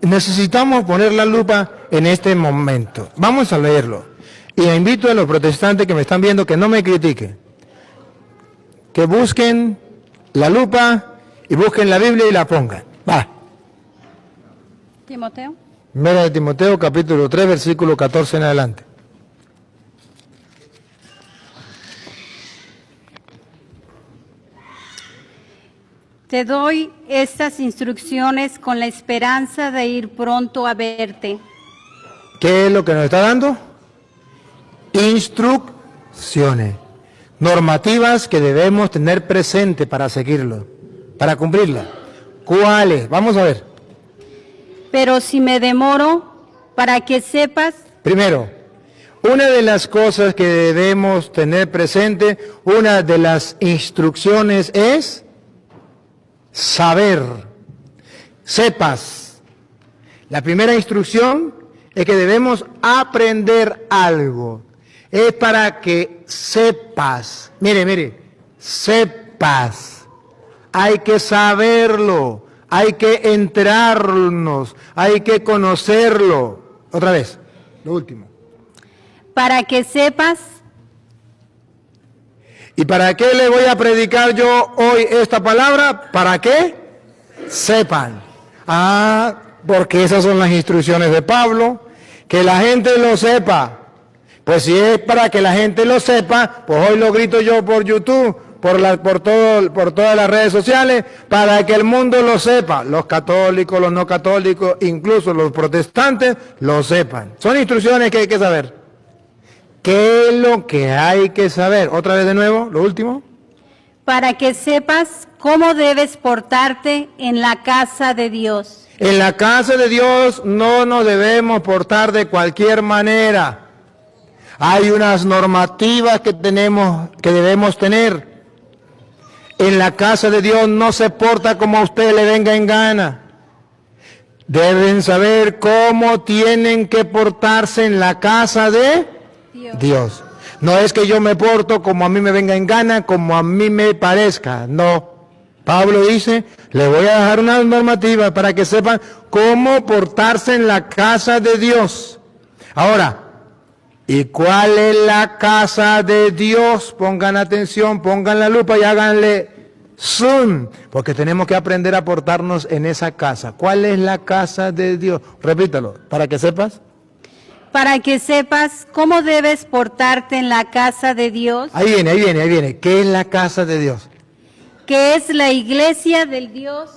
necesitamos poner la lupa en este momento. Vamos a leerlo. Y invito a los protestantes que me están viendo que no me critiquen. Que busquen la lupa y busquen la Biblia y la pongan. Va. Timoteo. Primera de Timoteo, capítulo 3, versículo 14 en adelante. Te doy estas instrucciones con la esperanza de ir pronto a verte. ¿Qué es lo que nos está dando? Instrucciones, normativas que debemos tener presente para seguirlo, para cumplirla. ¿Cuáles? Vamos a ver. Pero si me demoro, para que sepas. Primero, una de las cosas que debemos tener presente, una de las instrucciones es saber, sepas. La primera instrucción es que debemos aprender algo. Es para que sepas. Mire, sepas. Hay que saberlo, hay que enterarnos, hay que conocerlo. Otra vez, lo último. Para que sepas. ¿Y para qué le voy a predicar yo hoy esta palabra? ¿Para qué? Sepan. Porque esas son las instrucciones de Pablo. Que la gente lo sepa. Pues si es para que la gente lo sepa, pues hoy lo grito yo por YouTube, por todas las redes sociales, para que el mundo lo sepa. Los católicos, los no católicos, incluso los protestantes, lo sepan. Son instrucciones que hay que saber. ¿Qué es lo que hay que saber? Otra vez de nuevo, lo último. Para que sepas cómo debes portarte en la casa de Dios. En la casa de Dios no nos debemos portar de cualquier manera. Hay unas normativas que debemos tener. En la casa de Dios no se porta como a usted le venga en gana. Deben saber cómo tienen que portarse en la casa de Dios. No es que yo me porto como a mí me venga en gana, como a mí me parezca. No. Pablo dice, le voy a dejar una normativa para que sepan cómo portarse en la casa de Dios. Ahora, ¿y cuál es la casa de Dios? Pongan atención, pongan la lupa y háganle zoom, porque tenemos que aprender a portarnos en esa casa. ¿Cuál es la casa de Dios? Repítalo, para que sepas. Para que sepas cómo debes portarte en la casa de Dios. Ahí viene. ¿Qué es la casa de Dios? Que es la iglesia del Dios.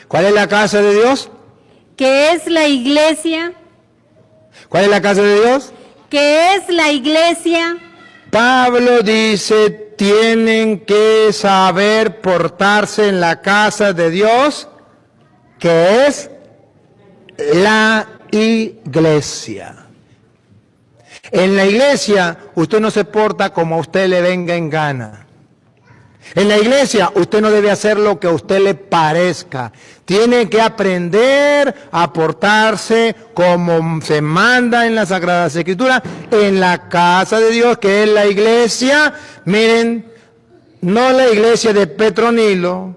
¿Cuál es la casa de Dios? Que es la iglesia. ¿Cuál es la casa de Dios? Que es la iglesia. Pablo dice, tienen que saber portarse en la casa de Dios, que es la iglesia. En la iglesia usted no se porta como a usted le venga en gana. En la iglesia usted no debe hacer lo que a usted le parezca. Tiene que aprender a portarse como se manda en las Sagradas Escrituras, en la casa de Dios, que es la iglesia. Miren, no la iglesia de Petronilo,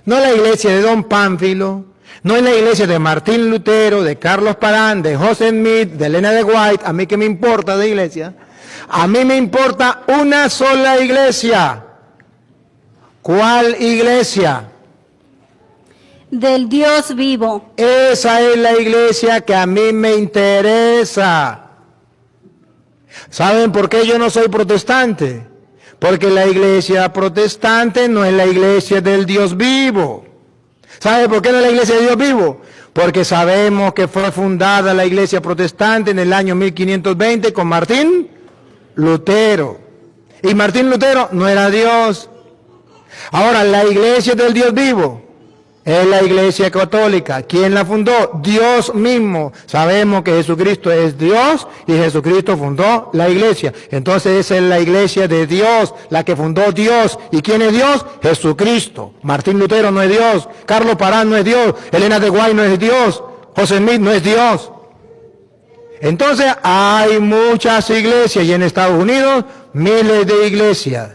no la iglesia de Don Pánfilo, no es la iglesia de Martín Lutero, de Carlos Parán, de José Smith, de Elena de White. A mí qué me importa de iglesia. A mí me importa una sola iglesia. ¿Cuál iglesia? Del Dios vivo. Esa es la iglesia que a mí me interesa. ¿Saben por qué yo no soy protestante? Porque la iglesia protestante no es la iglesia del Dios vivo. ¿Sabe por qué no es la iglesia del Dios vivo? Porque sabemos que fue fundada la iglesia protestante en el año 1520 con Martín Lutero. Y Martín Lutero no era Dios. Ahora, la iglesia del Dios vivo es la iglesia católica. ¿Quién la fundó? Dios mismo. Sabemos que Jesucristo es Dios y Jesucristo fundó la iglesia. Entonces esa es la iglesia de Dios, la que fundó Dios. ¿Y quién es Dios? Jesucristo. Martín Lutero no es Dios. Carlos Parán no es Dios. Elena de White no es Dios. José Smith no es Dios. Entonces hay muchas iglesias y en Estados Unidos miles de iglesias.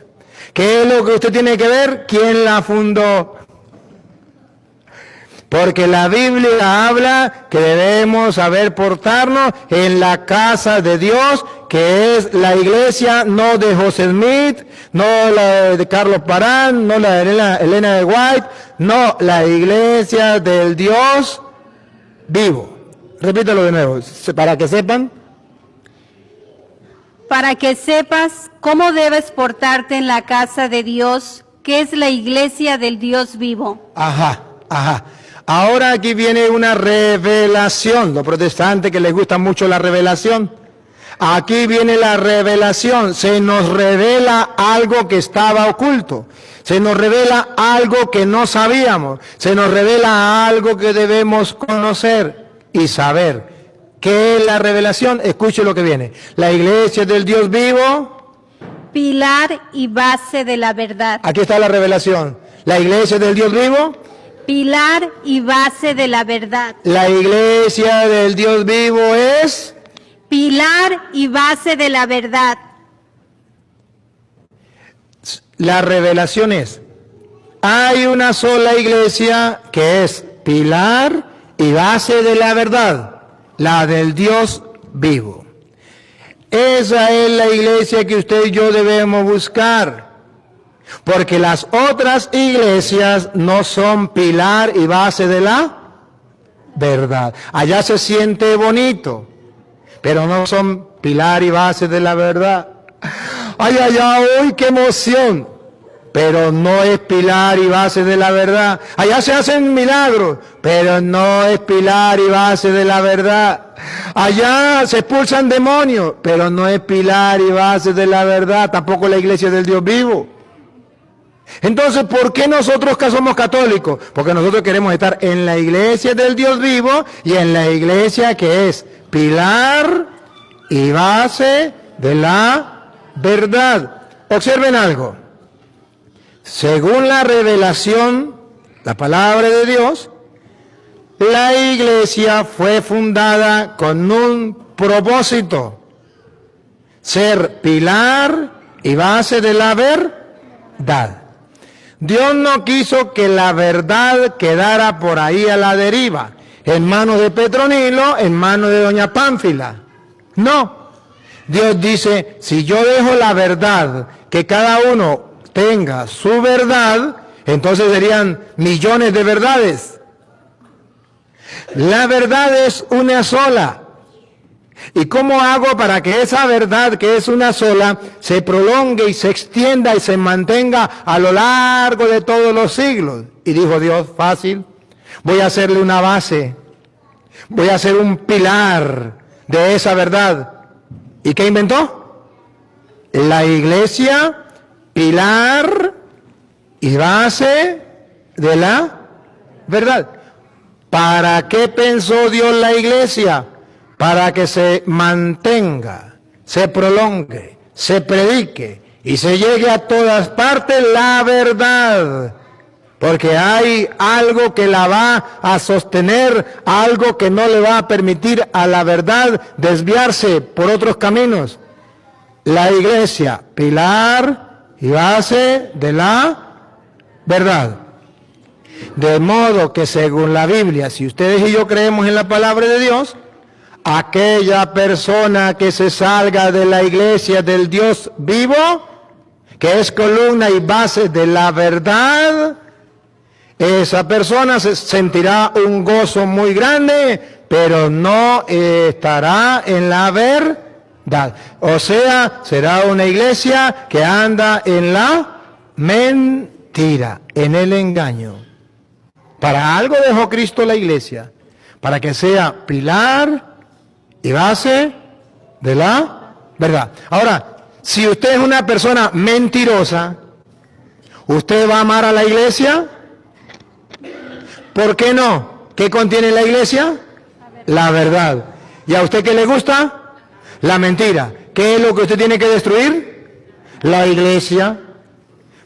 ¿Qué es lo que usted tiene que ver? ¿Quién la fundó? Porque la Biblia habla que debemos saber portarnos en la casa de Dios, que es la iglesia no de José Smith, no la de Carlos Parán, no la de Elena de White, no, la iglesia del Dios vivo. Repítelo de nuevo, para que sepan. Para que sepas cómo debes portarte en la casa de Dios, que es la iglesia del Dios vivo. Ajá. Ahora aquí viene una revelación. Los protestantes que les gusta mucho la revelación. Aquí viene la revelación. Se nos revela algo que estaba oculto. Se nos revela algo que no sabíamos. Se nos revela algo que debemos conocer y saber. ¿Qué es la revelación? Escuche lo que viene. La iglesia del Dios vivo. Pilar y base de la verdad. Aquí está la revelación. La iglesia del Dios vivo. Pilar y base de la verdad. La iglesia del Dios vivo es... Pilar y base de la verdad. La revelación es, hay una sola iglesia que es pilar y base de la verdad, la del Dios vivo. Esa es la iglesia que usted y yo debemos buscar. Porque las otras iglesias no son pilar y base de la verdad. Allá se siente bonito, pero no son pilar y base de la verdad. Ay, uy, qué emoción. Pero no es pilar y base de la verdad. Allá se hacen milagros, pero no es pilar y base de la verdad. Allá se expulsan demonios, pero no es pilar y base de la verdad. Tampoco la iglesia del Dios vivo. Entonces, ¿por qué nosotros que somos católicos? Porque nosotros queremos estar en la iglesia del Dios vivo y en la iglesia que es pilar y base de la verdad. Observen algo. Según la revelación, la palabra de Dios, la iglesia fue fundada con un propósito: ser pilar y base de la verdad. Dios no quiso que la verdad quedara por ahí a la deriva, en manos de Petronilo, en manos de doña Pánfila. No. Dios dice, si yo dejo la verdad, que cada uno tenga su verdad, entonces serían millones de verdades. La verdad es una sola. ¿Y cómo hago para que esa verdad, que es una sola, se prolongue y se extienda y se mantenga a lo largo de todos los siglos? Y dijo Dios, fácil, voy a hacerle una base, voy a hacer un pilar de esa verdad. ¿Y qué inventó? La iglesia, pilar y base de la verdad. ¿Para qué pensó Dios la iglesia? Para que se mantenga, se prolongue, se predique y se llegue a todas partes la verdad. Porque hay algo que la va a sostener, algo que no le va a permitir a la verdad desviarse por otros caminos. La iglesia, pilar y base de la verdad. De modo que según la Biblia, si ustedes y yo creemos en la palabra de Dios, aquella persona que se salga de la iglesia del Dios vivo, que es columna y base de la verdad, esa persona se sentirá un gozo muy grande, pero no estará en la verdad. O sea, será una iglesia que anda en la mentira, en el engaño. Para algo dejó Cristo la iglesia, para que sea pilar y base de la verdad. Ahora, si usted es una persona mentirosa, ¿usted va a amar a la iglesia? ¿Por qué no? ¿Qué contiene la iglesia? La verdad. ¿Y a usted qué le gusta? La mentira. ¿Qué es lo que usted tiene que destruir? La iglesia.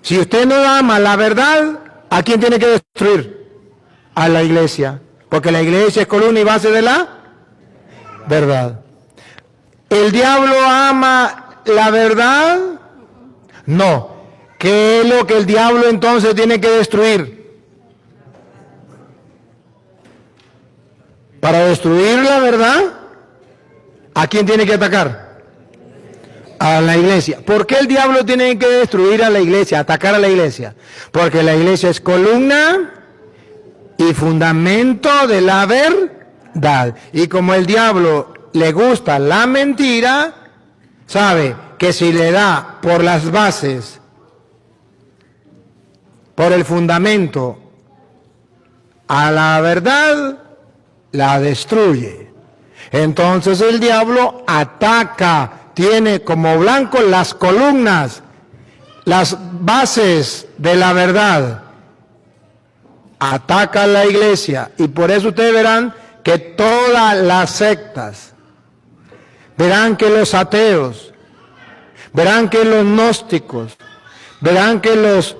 Si usted no ama la verdad, ¿a quién tiene que destruir? A la iglesia. Porque la iglesia es columna y base de la verdad. ¿El diablo ama la verdad? No. ¿Qué es lo que el diablo entonces tiene que destruir? Para destruir la verdad, ¿a quién tiene que atacar? A la iglesia. ¿Por qué el diablo tiene que destruir a la iglesia, atacar a la iglesia? Porque la iglesia es columna y fundamento de la verdad. Y como el diablo le gusta la mentira, sabe que si le da por las bases, por el fundamento a la verdad, la destruye. Entonces el diablo ataca, tiene como blanco las columnas, las bases de la verdad. Ataca a la iglesia y por eso ustedes verán que todas las sectas, verán que los ateos, verán que los gnósticos, verán que los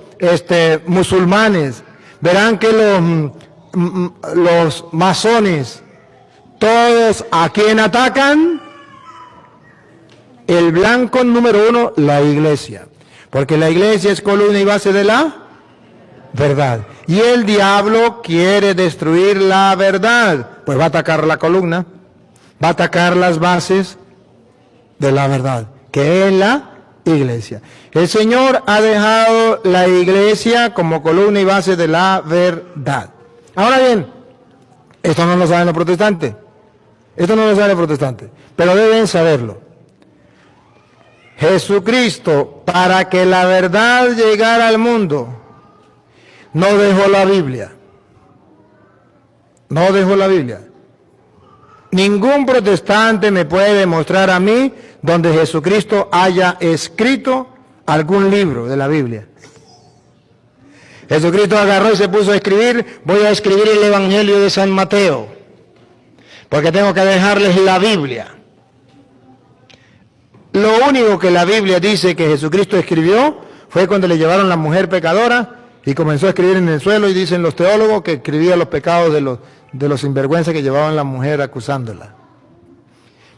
musulmanes, verán que los masones, todos a quién atacan, el blanco número uno, la iglesia, porque la iglesia es columna y base de la verdad, y el diablo quiere destruir la verdad, pues va a atacar la columna, va a atacar las bases de la verdad, que es la iglesia. El Señor ha dejado la iglesia como columna y base de la verdad. Ahora bien, esto no lo saben los protestantes, pero deben saberlo. Jesucristo, para que la verdad llegara al mundo, no dejó la Biblia. No dejó la Biblia. Ningún protestante me puede demostrar a mí donde Jesucristo haya escrito algún libro de la Biblia. Jesucristo agarró y se puso a escribir, voy a escribir el Evangelio de San Mateo, porque tengo que dejarles la Biblia. Lo único que la Biblia dice que Jesucristo escribió fue cuando le llevaron la mujer pecadora y comenzó a escribir en el suelo, y dicen los teólogos que escribía los pecados de los sinvergüenzas que llevaban la mujer acusándola.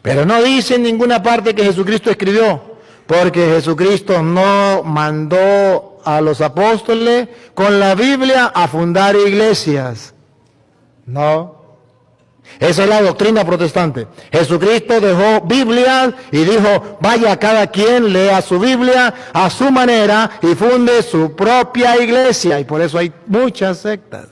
Pero no dice en ninguna parte que Jesucristo escribió, porque Jesucristo no mandó a los apóstoles con la Biblia a fundar iglesias. No. Esa es la doctrina protestante. Jesucristo dejó Biblias y dijo, vaya cada quien lea su Biblia a su manera y funde su propia iglesia. Y por eso hay muchas sectas.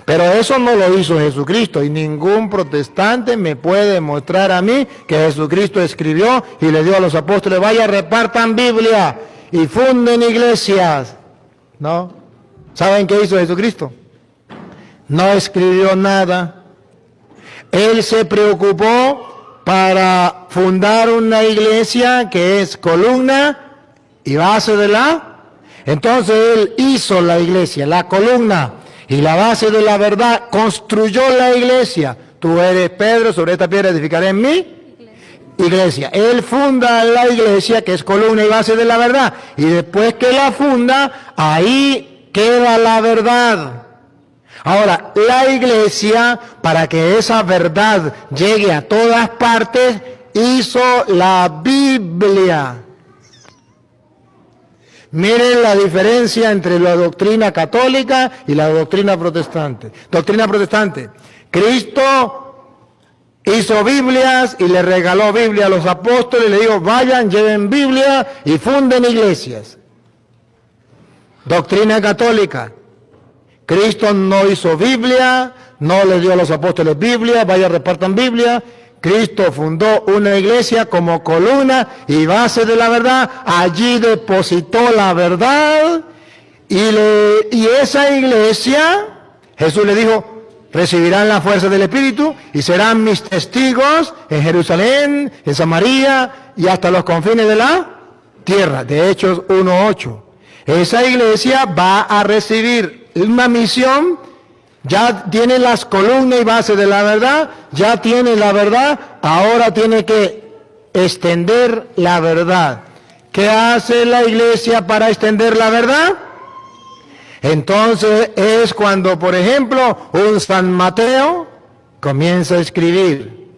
Pero eso no lo hizo Jesucristo, y ningún protestante me puede mostrar a mí que Jesucristo escribió y le dio a los apóstoles, vaya, repartan Biblia y funden iglesias. ¿No? ¿Saben qué hizo Jesucristo? No escribió nada. Él se preocupó para fundar una iglesia que es columna y base de la... Entonces Él hizo la iglesia, la columna y la base de la verdad, construyó la iglesia. Tú eres Pedro, sobre esta piedra edificaré en mi iglesia. Él funda la iglesia, que es columna y base de la verdad. Y después que la funda, ahí queda la verdad. Ahora, la iglesia, para que esa verdad llegue a todas partes, hizo la Biblia. Miren la diferencia entre la doctrina católica y la doctrina protestante. Doctrina protestante. Cristo hizo Biblias y le regaló Biblia a los apóstoles, le dijo, vayan, lleven Biblia y funden iglesias. Doctrina católica. Cristo no hizo Biblia, no le dio a los apóstoles Biblia, vayan, repartan Biblia. Cristo fundó una iglesia como columna y base de la verdad. Allí depositó la verdad y esa iglesia, Jesús le dijo, recibirán la fuerza del Espíritu y serán mis testigos en Jerusalén, en Samaria y hasta los confines de la tierra. De Hechos 1:8. Esa iglesia va a recibir una misión. Ya tiene las columnas y bases de la verdad, ya tiene la verdad, ahora tiene que extender la verdad. ¿Qué hace la iglesia para extender la verdad? Entonces es cuando, por ejemplo, un San Mateo comienza a escribir,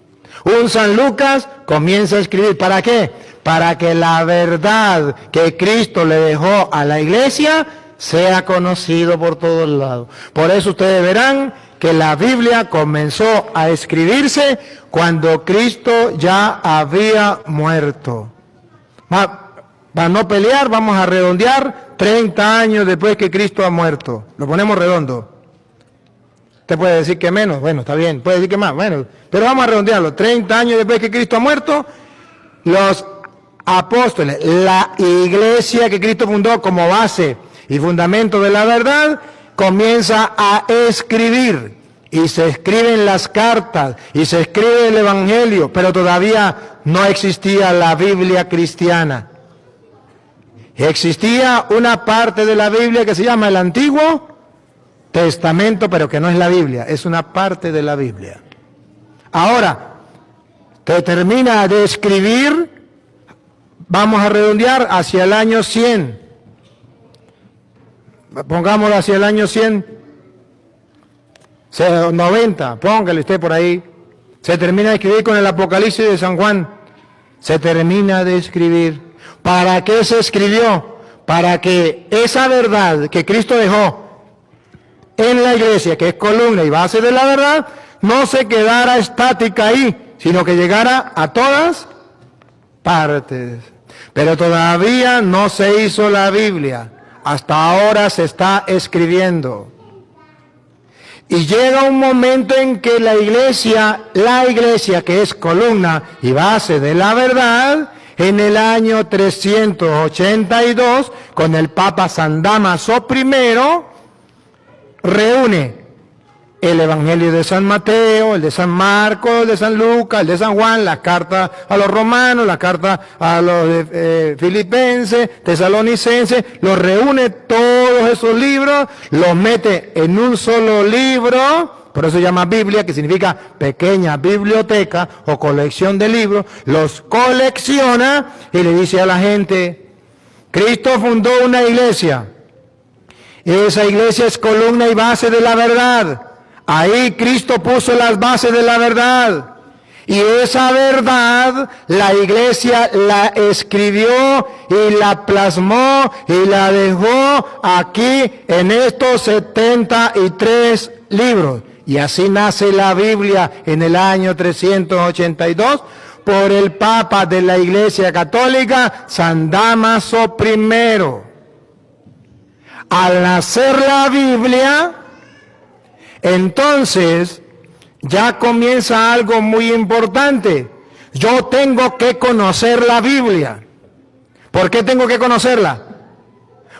un San Lucas comienza a escribir. ¿Para qué? Para que la verdad que Cristo le dejó a la iglesia sea conocido por todos lados. Por eso ustedes verán que la Biblia comenzó a escribirse cuando Cristo ya había muerto. Para no pelear, vamos a redondear 30 años después que Cristo ha muerto. Lo ponemos redondo. Usted puede decir que menos, bueno, está bien, puede decir que más, bueno, pero vamos a redondearlo. 30 años después que Cristo ha muerto, los apóstoles, la iglesia que Cristo fundó como base y fundamento de la verdad, comienza a escribir. Y se escriben las cartas, y se escribe el Evangelio, pero todavía no existía la Biblia cristiana. Existía una parte de la Biblia que se llama el Antiguo Testamento, pero que no es la Biblia, es una parte de la Biblia. Ahora, que termina de escribir, vamos a redondear hacia el año 100. Pongámoslo hacia el año 100. 90, póngale usted por ahí. Se termina de escribir con el Apocalipsis de San Juan. Se termina de escribir. ¿Para qué se escribió? Para que esa verdad que Cristo dejó en la iglesia, que es columna y base de la verdad, no se quedara estática ahí, sino que llegara a todas partes. Pero todavía no se hizo la Biblia. Hasta ahora se está escribiendo. Y llega un momento en que la iglesia que es columna y base de la verdad, en el año 382, con el Papa San Dámaso I, reúne el Evangelio de San Mateo, el de San Marcos, el de San Lucas, el de San Juan, las cartas a los romanos, las cartas a los filipenses, tesalonicenses, los reúne todos esos libros, los mete en un solo libro, por eso se llama Biblia, que significa pequeña biblioteca o colección de libros, los colecciona y le dice a la gente, Cristo fundó una iglesia, esa iglesia es columna y base de la verdad. Ahí Cristo puso las bases de la verdad. Y esa verdad la iglesia la escribió y la plasmó y la dejó aquí en estos 73 libros. Y así nace la Biblia en el año 382 por el Papa de la Iglesia Católica, San Dámaso I. Al nacer la Biblia, entonces ya comienza algo muy importante. Yo tengo que conocer la Biblia. ¿Por qué tengo que conocerla?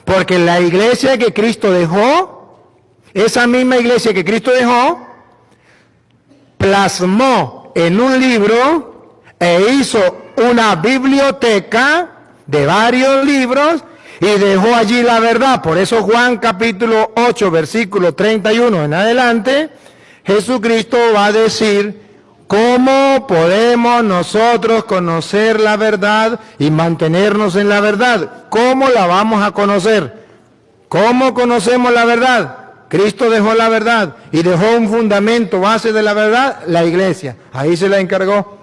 Porque la iglesia que Cristo dejó, esa misma iglesia que Cristo dejó, plasmó en un libro e hizo una biblioteca de varios libros y dejó allí la verdad. Por eso Juan capítulo 8, versículo 31 en adelante, Jesucristo va a decir, ¿cómo podemos nosotros conocer la verdad y mantenernos en la verdad? ¿Cómo la vamos a conocer? ¿Cómo conocemos la verdad? Cristo dejó la verdad y dejó un fundamento base de la verdad, la iglesia. Ahí se la encargó.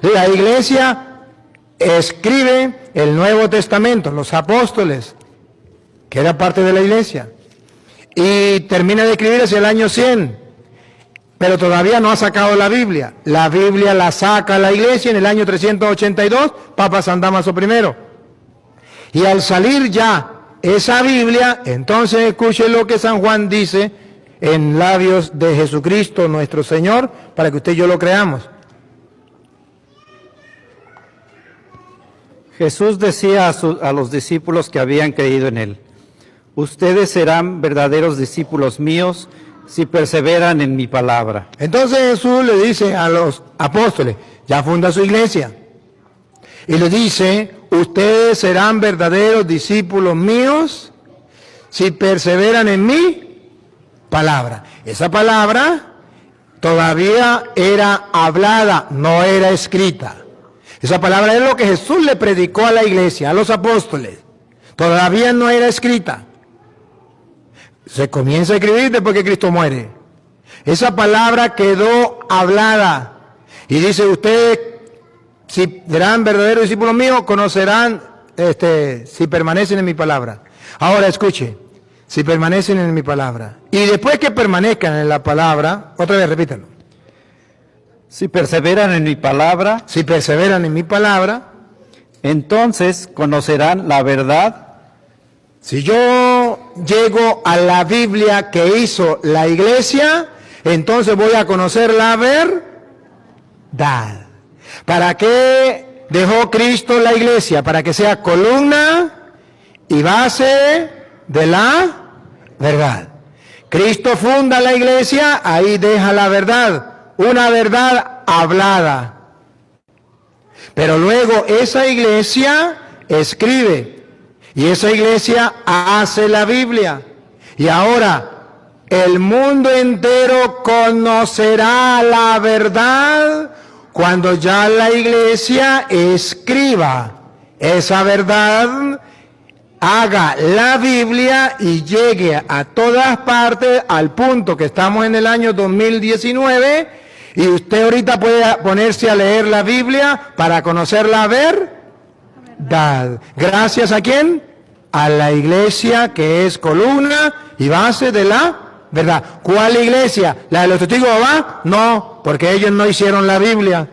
La iglesia escribe el Nuevo Testamento, los apóstoles, que era parte de la iglesia, y termina de escribir hacia el año 100, pero todavía no ha sacado la Biblia. La Biblia la saca la iglesia en el año 382, Papa San Dámaso I. Y al salir ya esa Biblia, entonces escuche lo que San Juan dice en labios de Jesucristo nuestro Señor, para que usted y yo lo creamos. Jesús decía a los discípulos que habían creído en Él, ustedes serán verdaderos discípulos míos si perseveran en mi palabra. Entonces Jesús le dice a los apóstoles, ya funda su iglesia, y le dice, ustedes serán verdaderos discípulos míos si perseveran en mi palabra. Esa palabra todavía era hablada, no era escrita. Esa palabra es lo que Jesús le predicó a la iglesia, a los apóstoles. Todavía no era escrita. Se comienza a escribir después que Cristo muere. Esa palabra quedó hablada. Y dice, ustedes, si serán verdaderos discípulos míos, conocerán, si permanecen en mi palabra. Ahora escuche, si permanecen en mi palabra. Y después que permanezcan en la palabra, otra vez repítanlo. Si perseveran en mi palabra, Si perseveran en mi palabra, entonces conocerán la verdad. si yo llego a la Biblia que hizo la iglesia, entonces voy a conocer la verdad. ¿Para qué dejó Cristo la iglesia? Para que sea columna y base de la verdad. Cristo funda la iglesia, ahí deja la verdad, una verdad hablada. Pero luego esa iglesia escribe y esa iglesia hace la Biblia. Y ahora el mundo entero conocerá la verdad cuando ya la iglesia escriba esa verdad, haga la Biblia y llegue a todas partes al punto que estamos en el año 2019 y usted ahorita puede ponerse a leer la Biblia para conocer la verdad. ¿Gracias a quién? A la iglesia que es columna y base de la verdad. ¿Cuál iglesia? ¿La de los testigos de Jehová? No, porque ellos no hicieron la Biblia.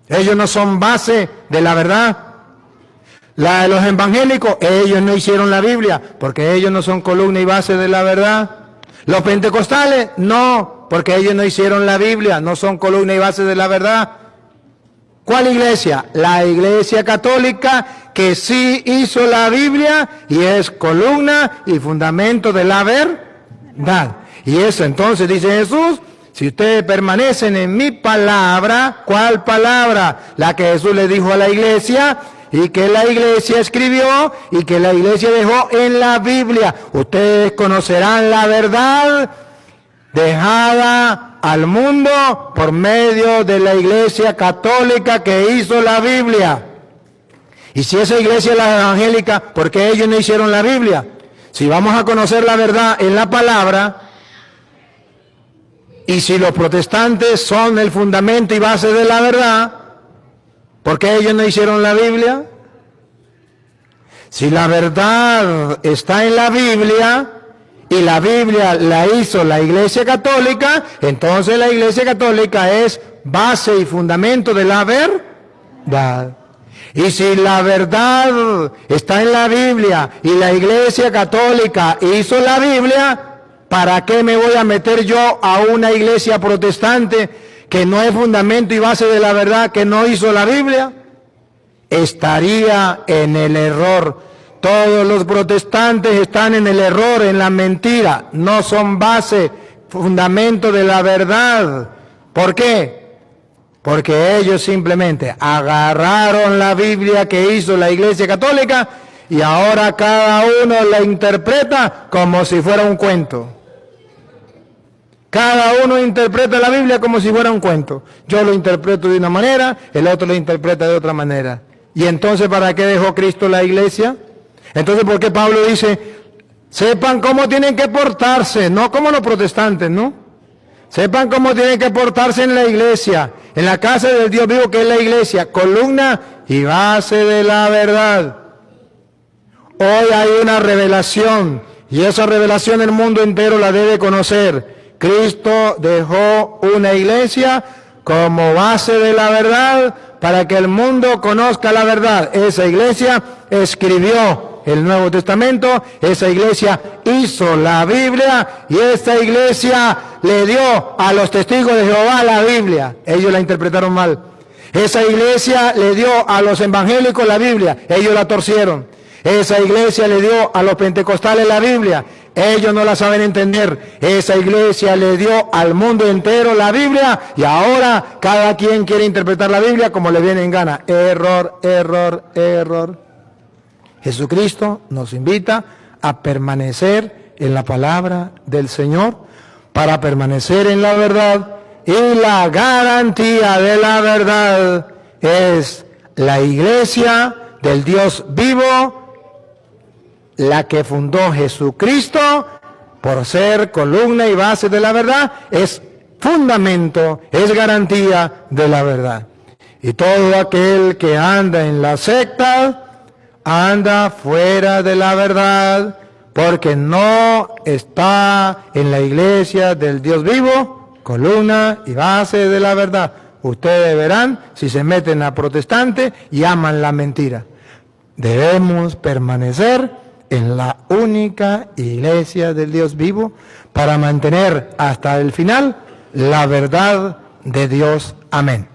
Ellos no son base de la verdad. La de los evangélicos, ellos no hicieron la Biblia, porque ellos no son columna y base de la verdad. Los pentecostales, no, porque ellos no hicieron la Biblia, no son columna y base de la verdad. ¿Cuál iglesia? La iglesia católica, que sí hizo la Biblia y es columna y fundamento de la verdad. Y eso entonces dice Jesús, si ustedes permanecen en mi palabra, ¿cuál palabra? La que Jesús le dijo a la iglesia y que la iglesia escribió y que la iglesia dejó en la Biblia. Ustedes conocerán la verdad dejada al mundo por medio de la iglesia católica que hizo la Biblia. Y si esa iglesia es la evangélica, ¿por qué ellos no hicieron la Biblia? Si vamos a conocer la verdad en la palabra, y si los protestantes son el fundamento y base de la verdad, ¿por qué ellos no hicieron la Biblia? Si la verdad está en la Biblia y la Biblia la hizo la Iglesia Católica, entonces la Iglesia Católica es base y fundamento de la verdad. Y si la verdad está en la Biblia y la Iglesia Católica hizo la Biblia, ¿para qué me voy a meter yo a una iglesia protestante que no es fundamento y base de la verdad, que no hizo la Biblia? Estaría en el error. Todos los protestantes están en el error, en la mentira. No son base, fundamento de la verdad. ¿Por qué? Porque ellos simplemente agarraron la Biblia que hizo la Iglesia Católica y ahora cada uno la interpreta como si fuera un cuento. Cada uno interpreta la Biblia como si fuera un cuento. Yo lo interpreto de una manera, el otro lo interpreta de otra manera. ¿Y entonces para qué dejó Cristo la iglesia? Entonces, ¿por qué Pablo dice, sepan cómo tienen que portarse? No como los protestantes, ¿no? Sepan cómo tienen que portarse en la iglesia, en la casa del Dios vivo que es la iglesia, columna y base de la verdad. Hoy hay una revelación y esa revelación el mundo entero la debe conocer. Cristo dejó una iglesia como base de la verdad para que el mundo conozca la verdad. Esa iglesia escribió el Nuevo Testamento, esa iglesia hizo la Biblia y esta iglesia le dio a los testigos de Jehová la Biblia. Ellos la interpretaron mal. Esa iglesia le dio a los evangélicos la Biblia. Ellos la torcieron. Esa iglesia le dio a los pentecostales la Biblia. Ellos no la saben entender. Esa iglesia le dio al mundo entero la Biblia y ahora cada quien quiere interpretar la Biblia como le viene en gana. Error, error, error. Jesucristo nos invita a permanecer en la palabra del Señor para permanecer en la verdad, y la garantía de la verdad es la iglesia del Dios vivo, la que fundó Jesucristo por ser columna y base de la verdad, es fundamento, es garantía de la verdad. Y todo aquel que anda en la secta anda fuera de la verdad, porque no está en la iglesia del Dios vivo, columna y base de la verdad. Ustedes verán si se meten a protestante y aman la mentira. Debemos permanecer en la única iglesia del Dios vivo para mantener hasta el final la verdad de Dios. Amén.